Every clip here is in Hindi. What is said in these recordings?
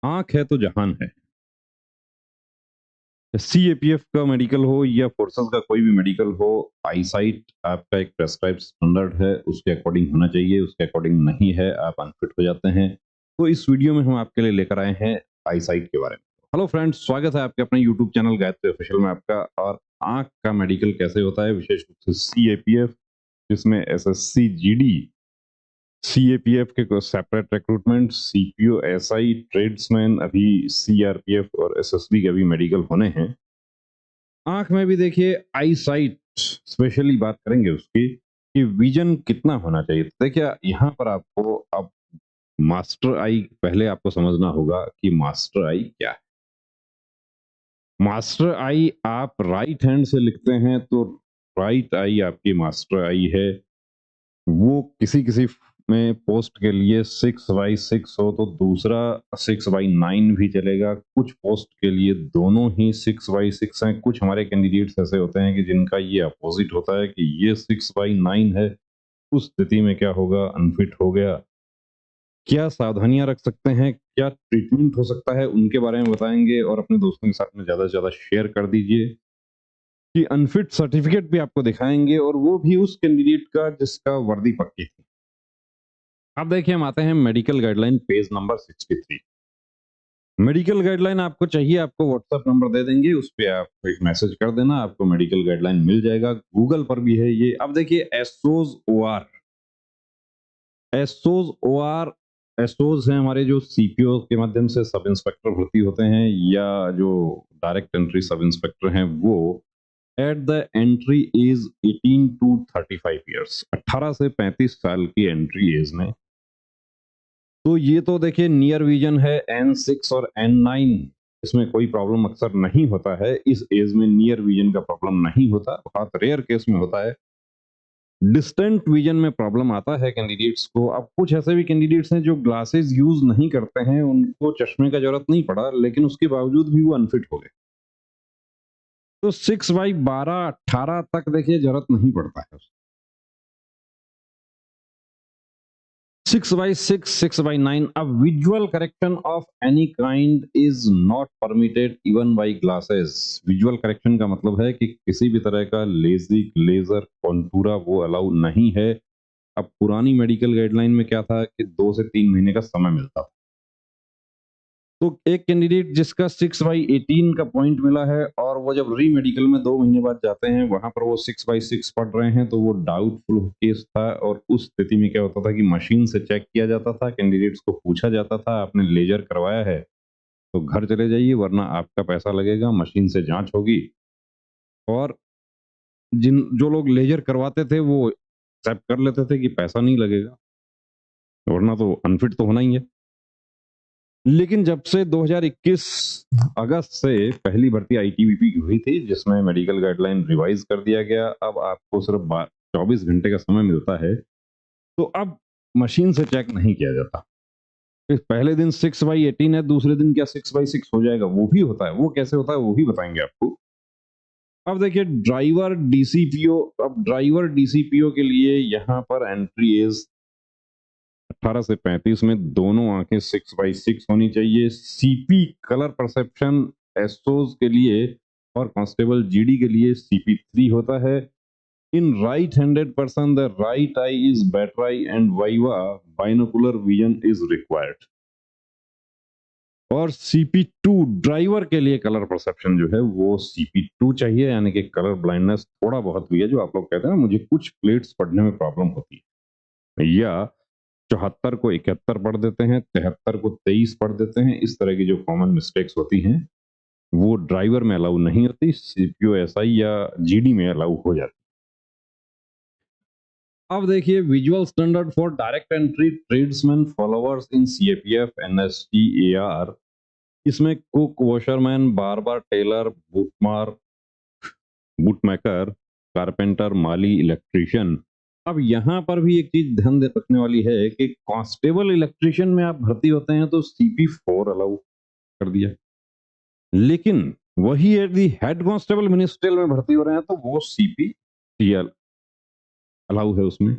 आंख है तो जहान है। सीएपीएफ का मेडिकल हो या फोर्सेस का कोई भी मेडिकल हो, आईसाइट आपका एक प्रेस्क्राइब स्टैंडर्ड है, उसके अकॉर्डिंग होना चाहिए। उसके अकॉर्डिंग नहीं है, आप अनफिट हो जाते हैं। तो इस वीडियो में हम आपके लिए लेकर आए हैं आईसाइट के बारे में। हेलो फ्रेंड्स, स्वागत है आपके अपने यूट्यूब चैनल गायत्री ऑफिशियल में आपका। और आंख का मेडिकल कैसे होता है, विशेष रूप से सीएपीएफ, जिसमें एसएससी जीडी, सीएपीएफ के separate recruitment, CPO, SI, tradesman, अभी सीआरपीएफ और एसएसबी के भी मेडिकल होने हैं। आंख में भी देखिए आई साइट स्पेशली बात करेंगे उसकी कि विजन कितना होना चाहिए। तो देखिए यहाँ पर आपको अब मास्टर आई पहले आपको समझना होगा कि मास्टर आई क्या है। मास्टर आई आप राइट हैंड से लिखते हैं तो राइट आई आपकी मास्टर आई है। वो किसी किसी में पोस्ट के लिए 6/6 हो तो दूसरा 6/9 भी चलेगा। कुछ पोस्ट के लिए दोनों ही 6/6 हैं। कुछ हमारे कैंडिडेट्स ऐसे होते हैं कि जिनका ये अपोजिट होता है कि ये 6/9 है। उस स्थिति में क्या होगा, अनफिट हो गया। क्या सावधानियां रख सकते हैं, क्या ट्रीटमेंट हो सकता है, उनके बारे में बताएंगे। और अपने दोस्तों के साथ में ज्यादा से ज्यादा शेयर कर दीजिए कि अनफिट सर्टिफिकेट भी आपको दिखाएंगे, और वो भी उस कैंडिडेट का जिसका वर्दी पक्की थी। अब देखिए हम आते हैं medical guideline page number 63। Medical guideline आपको चाहिए, आपको व्हाट्सएप नंबर दे देंगे, उस पे आप एक मैसेज कर देना, आपको मेडिकल गाइडलाइन मिल जाएगा। गूगल पर भी है ये। अब देखिए एसओज ओआर, एसओज ओआर, एसओज हैं हमारे जो सीपीओ के माध्यम से सब इंस्पेक्टर भर्ती होते हैं, या जो डायरेक्ट एंट्री सब इंस्पेक्टर हैं, वो at the entry age 18 to 35 years, 18 से 35 साल की एंट्री एज में। तो ये तो देखिए नियर विजन है N6 और N9, इसमें कोई प्रॉब्लम अक्सर नहीं होता है। इस एज में नियर विजन का प्रॉब्लम नहीं होता, बहुत रेयर केस में होता है। डिस्टेंट विजन में प्रॉब्लम आता है कैंडिडेट्स को। अब कुछ ऐसे भी कैंडिडेट्स हैं जो ग्लासेस यूज नहीं करते हैं, उनको चश्मे का जरूरत नहीं पड़ा, लेकिन उसके बावजूद भी वो अनफिट हो गए। तो 6/12 18 तक देखिए जरूरत नहीं पड़ता है। 6/6, 6/9, a visual correction of any kind is not permitted even by glasses। Visual correction का मतलब है कि किसी भी तरह का लेजिक, लेजर, कॉन्टूरा वो अलाउ नहीं है। अब पुरानी मेडिकल गाइडलाइन में क्या था कि 2 से 3 महीने का समय मिलता था। तो एक कैंडिडेट जिसका 6/18 का पॉइंट मिला है, और वो जब री मेडिकल में 2 महीने बाद जाते हैं, वहां पर वो 6/6 पढ़ रहे हैं, तो वो डाउटफुल केस था। और उस स्थिति में क्या होता था कि मशीन से चेक किया जाता था, कैंडिडेट्स को पूछा जाता था आपने लेजर करवाया है तो घर चले जाइए, वरना आपका पैसा लगेगा, मशीन से जांच होगी। और जिन जो लोग लेजर करवाते थे वो एक्सेप्ट कर लेते थे कि पैसा नहीं लगेगा, वरना तो अनफिट तो होना ही है। लेकिन जब से 2021 अगस्त से पहली भर्ती आईटीबीपी की हुई थी, जिसमें मेडिकल गाइडलाइन रिवाइज कर दिया गया, अब आपको सिर्फ 24 घंटे का समय मिलता है। तो अब मशीन से चेक नहीं किया जाता। इस पहले दिन 6/18 है, दूसरे दिन क्या 6/6 हो जाएगा, वो भी होता है। वो कैसे होता है वो भी बताएंगे आपको। अब देखिए ड्राइवर डीसीपीओ, अब ड्राइवर डीसीपीओ के लिए यहाँ पर एंट्री एज 18 से 35 में दोनों आंखें 6/6 होनी चाहिए। सीपी कलर परसेप्शन एसओज के लिए और कांस्टेबल जीडी के लिए CP3 होता है। In right handed person the right I is better I and viva binocular vision is required. और CP2 ड्राइवर के लिए कलर परसेप्शन जो है वो CP2 चाहिए, यानी कि कलर ब्लाइंडनेस थोड़ा बहुत भी है, जो आप लोग कहते हैं ना मुझे कुछ प्लेट्स पढ़ने में प्रॉब्लम होती है, या 74 को 71 पढ़ देते हैं, 73 को 23 पढ़ देते हैं, इस तरह की जो कॉमन मिस्टेक्स होती हैं वो ड्राइवर में अलाउ नहीं होती, सीपीओ एसआई या जीडी में अलाउ हो जाती। अब देखिए visual standard for direct entry tradesman followers in CAPF NST AR. इसमें कुक, वॉशरमैन, बार्बर, टेलर, बूटमार, बूटमेकर, कारपेंटर, माली, इलेक्ट्रीशियन। अब यहाँ पर भी एक चीज ध्यान रखने वाली है कि कांस्टेबल इलेक्ट्रीशियन में आप भर्ती होते हैं तो CP4 अलाउ कर दिया, लेकिन वही यदि हेड कांस्टेबल मिनिस्ट्रियल में भर्ती हो रहे हैं तो वो CP3 अलाउ है उसमें।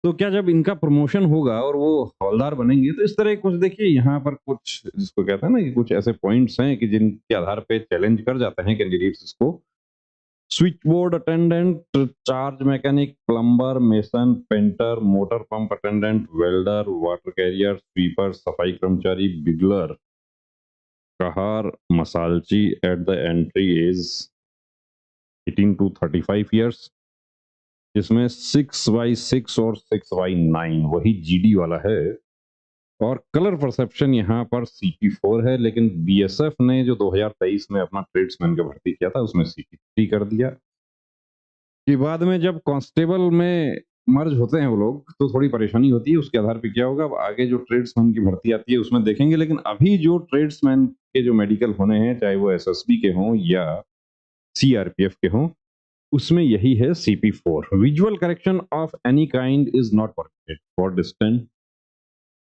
तो क्या जब इनका प्रमोशन होगा और वो हवलदार बनेंगे तो इस तरह कुछ देखिए यहाँ पर कुछ जिसको कहते हैं ना कि कुछ ऐसे पॉइंट्स हैं कि जिनके आधार पे चैलेंज कर जाते हैं कैंडिडेट्स इसको। Switch board attendant, charge mechanic, plumber, mason, painter, motor pump attendant, welder, water carrier, sweeper, सफाई कर्मचारी, बिगलर, कहार, मसालची at the entry age 18 to 35 years, जिसमें 6/6 और 6/9 वही जीडी वाला है। और कलर परसेप्शन यहाँ पर CP4 है, लेकिन बीएसएफ ने जो 2023 में अपना ट्रेड्समैन का भर्ती किया था उसमें CP3 कर दिया। कि बाद में जब कांस्टेबल में मर्ज होते हैं वो लोग तो थोड़ी परेशानी होती है, उसके आधार पे क्या होगा अब आगे जो ट्रेड्समैन की भर्ती आती है उसमें देखेंगे। लेकिन अभी जो ट्रेड्समैन के जो मेडिकल होने हैं, चाहे वो एसएसबी के हों या सीआरपीएफ के हों, उसमें यही है CP4। Visual correction of any kind is not permitted for distant,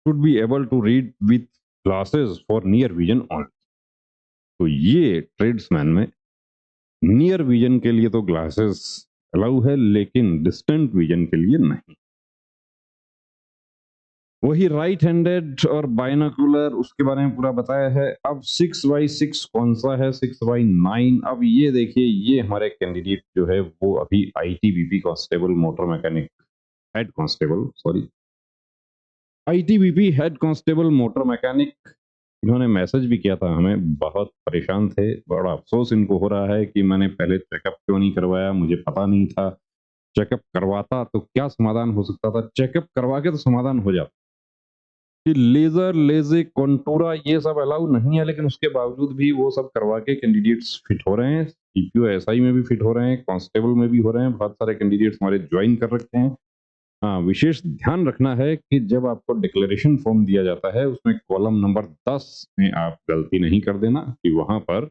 should be able to read with glasses for near vision only. तो ये ट्रेड्समैन में नियर विजन के लिए तो ग्लासेस अलाउ है, लेकिन डिस्टेंट विजन के लिए नहीं। वही राइट हैंडेड और बाइनोकुलर उसके बारे में पूरा बताया है। अब 6/6 कौन सा है, 6/9। अब ये देखिए, ये हमारे कैंडिडेट जो है वो अभी ITBP constable motor mechanic head constable, sorry, ITBP head constable motor mechanic, इन्होंने मैसेज भी किया था हमें, बहुत परेशान थे। बड़ा अफसोस इनको हो रहा है कि मैंने पहले चेकअप क्यों नहीं करवाया, मुझे पता नहीं था। चेकअप करवाता तो क्या समाधान हो सकता था, चेकअप करवा के तो समाधान हो जाता। कि लेजर, लेजिक, कॉन्टूरा ये सब अलाउ नहीं है, लेकिन उसके बावजूद भी वो सब करवा के कैंडिडेट्स फिट हो रहे हैं। सीपीओ एसआई में भी फिट हो रहे हैं, कांस्टेबल में भी हो रहे हैं, बहुत सारे कैंडिडेट्स हमारे ज्वाइन कर रखे हैं। हाँ, विशेष ध्यान रखना है कि जब आपको डिक्लेरेशन फॉर्म दिया जाता है उसमें कॉलम नंबर 10 में आप गलती नहीं कर देना कि वहां पर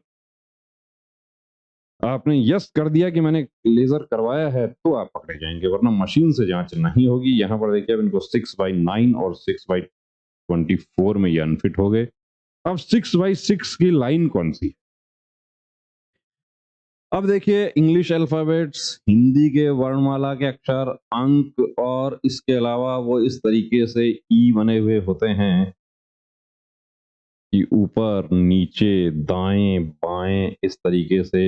आपने यस कर दिया कि मैंने लेजर करवाया है तो आप पकड़े जाएंगे, वरना मशीन से जांच नहीं होगी। यहाँ पर देखिए अब इनको 6/9 और 6/24 में ये अनफिट हो गए। अब 6/6 की लाइन कौन सी है? अब देखिए, इंग्लिश अल्फाबेट्स, हिंदी के वर्णमाला के अक्षर, अंक, और इसके अलावा वो इस तरीके से ई बने हुए होते हैं कि ऊपर, नीचे, दाएं, बाएं इस तरीके से,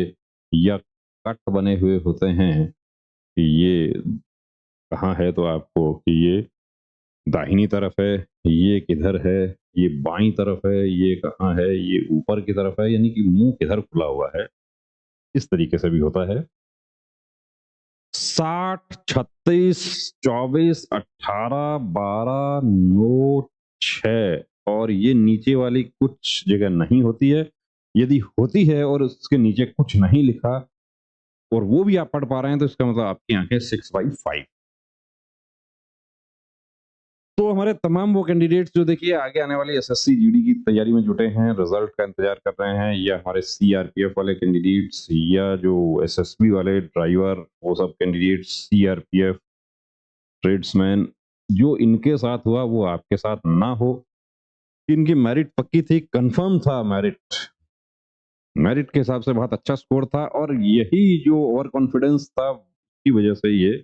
या कट बने हुए होते हैं कि ये कहाँ है, तो आपको कि ये दाहिनी तरफ है, ये किधर है, ये बाईं तरफ है, ये कहाँ है, ये ऊपर की तरफ है, यानी कि मुंह किधर खुला हुआ है, इस तरीके से भी होता है। 60, 36, 24, 18, 12, 9, 6, और ये नीचे वाली कुछ जगह नहीं होती है। यदि होती है और उसके नीचे कुछ नहीं लिखा और वो भी आप पढ़ पा रहे हैं तो इसका मतलब आपकी आंखें 6/5। तो हमारे तमाम वो कैंडिडेट्स जो देखिए आगे आने वाली एसएससी जीडी की तैयारी में जुटे हैं, रिजल्ट का इंतजार कर रहे हैं, या हमारे सीआरपीएफ वाले कैंडिडेट्स, या जो एसएसबी वाले ड्राइवर, वो सब कैंडिडेट्स, सीआरपीएफ, ट्रेड्समैन, जो इनके साथ हुआ वो आपके साथ ना हो। इनकी मेरिट पक्की थी, कंफर्म था मेरिट, मेरिट के हिसाब से बहुत अच्छा स्कोर था, और यही जो ओवर कॉन्फिडेंस था की वजह से ये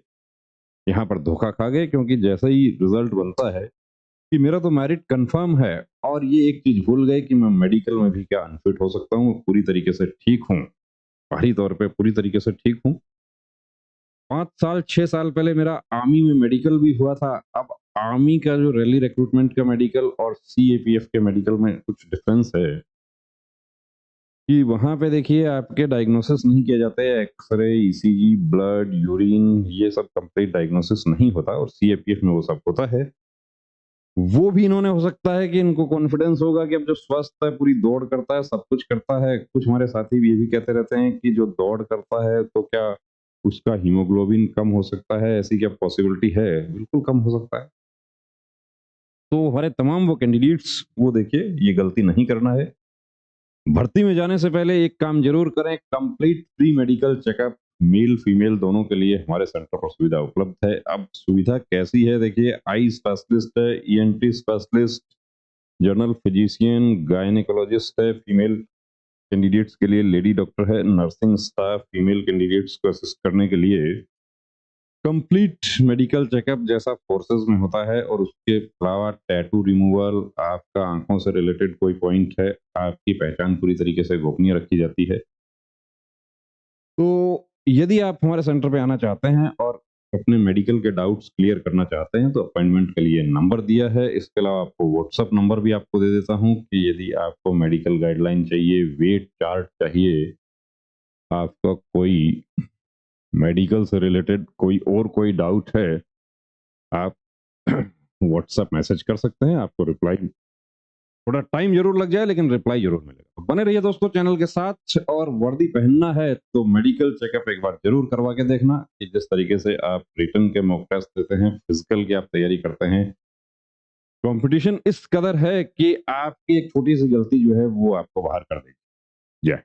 यहाँ पर धोखा खा गए। क्योंकि जैसे ही रिजल्ट बनता है कि मेरा तो मेरिट कंफर्म है, और ये एक चीज भूल गए कि मैं मेडिकल में भी क्या अनफिट हो सकता हूँ, पूरी तरीके से ठीक हूँ, बाहरी तौर पे पूरी तरीके से ठीक हूँ। 5 साल 6 साल पहले मेरा आर्मी में मेडिकल भी हुआ था। अब आर्मी का जो रैली रिक्रूटमेंट का मेडिकल और सीएपीएफ के मेडिकल में कुछ डिफरेंस है कि वहां पे देखिए आपके डायग्नोसिस नहीं किए जाते, एक्सरे, ईसीजी, ब्लड, यूरिन, ये सब कंप्लीट डायग्नोसिस नहीं होता, और सीएपीएफ में वो सब होता है। वो भी इन्होंने, हो सकता है कि इनको कॉन्फिडेंस होगा कि अब जो स्वस्थ है, पूरी दौड़ करता है, सब कुछ करता है। कुछ हमारे साथी भी ये भी कहते रहते हैं कि जो दौड़ करता है तो क्या उसका हीमोग्लोबिन कम हो सकता है, ऐसी क्या पॉसिबिलिटी है? बिल्कुल कम हो सकता है। तो हमारे तमाम वो कैंडिडेट्स, वो देखिए ये गलती नहीं करना है। भर्ती में जाने से पहले एक काम जरूर करें, complete free medical checkup, male female दोनों के लिए हमारे सेंटर पर सुविधा उपलब्ध है। अब सुविधा कैसी है देखिए, आई स्पेशलिस्ट है, ENT specialist, general physician, gynaecologist है, फीमेल कैंडिडेट्स के लिए लेडी डॉक्टर है, नर्सिंग स्टाफ फीमेल कैंडिडेट्स को असिस्ट करने के लिए कंप्लीट मेडिकल चेकअप जैसा फोर्सेस में होता है और उसके अलावा टैटू रिमूवल, आपका आंखों से रिलेटेड कोई पॉइंट है, आपकी पहचान पूरी तरीके से गोपनीय रखी जाती है। तो यदि आप हमारे सेंटर पे आना चाहते हैं और अपने मेडिकल के डाउट्स क्लियर करना चाहते हैं तो अपॉइंटमेंट के लिए नंबर दिया है। इसके अलावा आपको व्हाट्सएप नंबर भी आपको दे देता हूँ कि यदि आपको मेडिकल गाइडलाइन चाहिए, वेट चार्ट चाहिए, आपका कोई मेडिकल से रिलेटेड कोई डाउट है, आप व्हाट्सएप मैसेज कर सकते हैं। आपको रिप्लाई थोड़ा टाइम जरूर लग जाए लेकिन रिप्लाई जरूर मिलेगा। तो बने रहिए दोस्तों चैनल के साथ, और वर्दी पहनना है तो मेडिकल चेकअप एक बार जरूर करवा के देखना कि जिस तरीके से आप रिटन के मॉक टेस्ट देते हैं, फिजिकल की आप तैयारी करते हैं, कंपटीशन इस कदर है कि आपकी एक छोटी सी गलती जो है वो आपको बाहर कर देगी। जय